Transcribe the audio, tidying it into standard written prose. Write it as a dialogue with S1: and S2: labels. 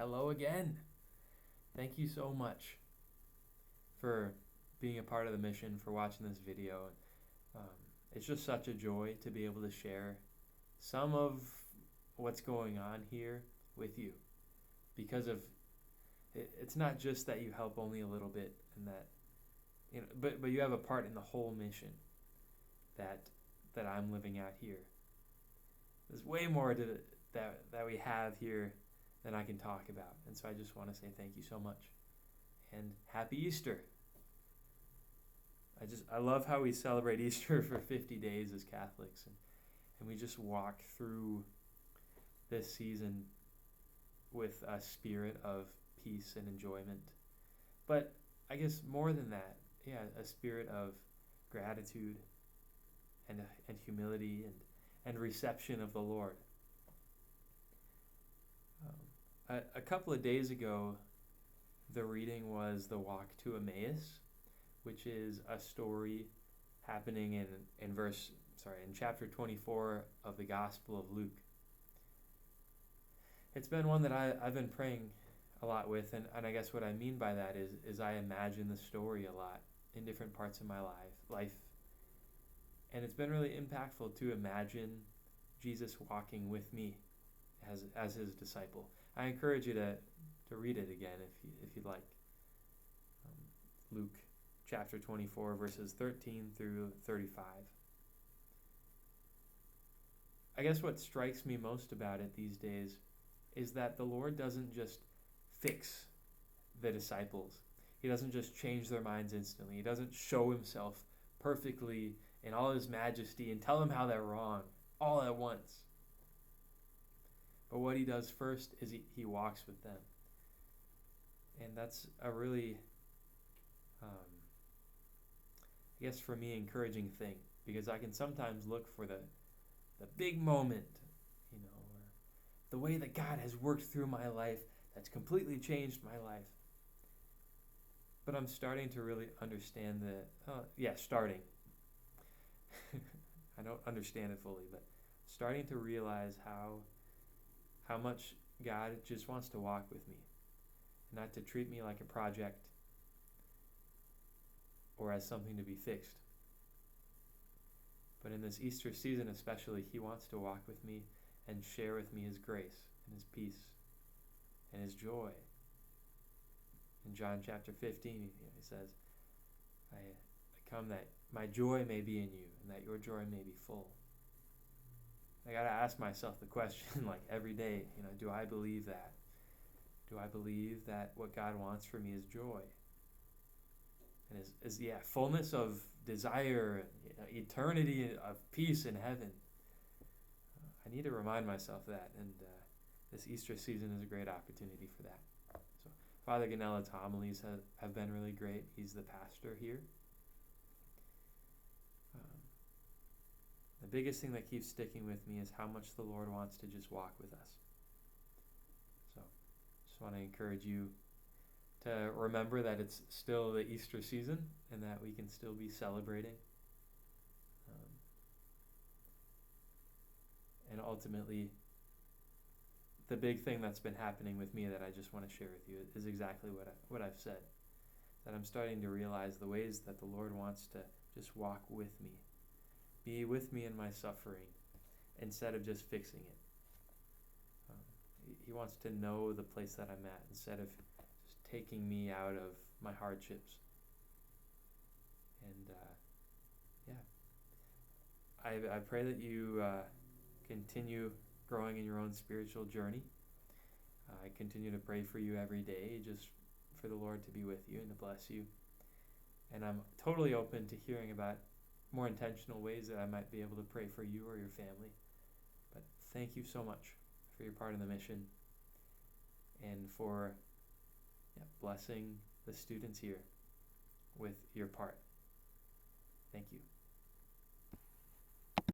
S1: hello again. Thank you so much for being a part of the mission, for watching this video. It's just such a joy to be able to share some of what's going on here with you, because of it's not just that you help only a little bit, and that but you have a part in the whole mission that I'm living out here. There's way more that we have here than I can talk about, and so I just want to say thank you so much, and happy Easter. I love how we celebrate Easter for 50 days as Catholics, and we just walk through this season with a spirit of peace and enjoyment. But I guess more than that, a spirit of gratitude and humility and reception of the Lord. A couple of days ago, the reading was the Walk to Emmaus, which is a story happening in chapter 24 of the Gospel of Luke. It's been one that I've been praying a lot with, and I guess what I mean by that is I imagine the story a lot in different parts of my life. And it's been really impactful to imagine Jesus walking with me as his disciple. I encourage you to read it again if you'd like. Luke chapter 24, verses 13 through 35. I guess what strikes me most about it these days is that the Lord doesn't just fix the disciples. He doesn't just change their minds instantly. He doesn't show himself perfectly in all his majesty and tell them how they're wrong all at once. But what he does first is he walks with them. And that's a really, I guess for me, encouraging thing, because I can sometimes look for the big moment, or the way that God has worked through my life that's completely changed my life. But I'm starting to really understand starting. I don't understand it fully, but starting to realize how much God just wants to walk with me, not to treat me like a project or as something to be fixed. But in this Easter season especially, he wants to walk with me and share with me his grace and his peace and his joy. In John chapter 15, he says, I come that my joy may be in you and that your joy may be full. I got to ask myself the question, like every day, do I believe that? Do I believe that what God wants for me is joy? And is fullness of desire, eternity of peace in heaven. I need to remind myself that, and this Easter season is a great opportunity for that. So Father Ganellet's homilies have been really great. He's the pastor here. The biggest thing that keeps sticking with me is how much the Lord wants to just walk with us. So just want to encourage you to remember that it's still the Easter season and that we can still be celebrating. And ultimately, the big thing that's been happening with me that I just want to share with you is exactly what I've said. That I'm starting to realize the ways that the Lord wants to just walk with me. Be with me in my suffering instead of just fixing it. He wants to know the place that I'm at instead of just taking me out of my hardships. And I pray that you continue growing in your own spiritual journey. I continue to pray for you every day, just for the Lord to be with you and to bless you. And I'm totally open to hearing about more intentional ways that I might be able to pray for you or your family. But thank you so much for your part in the mission and for blessing the students here with your part. Thank you.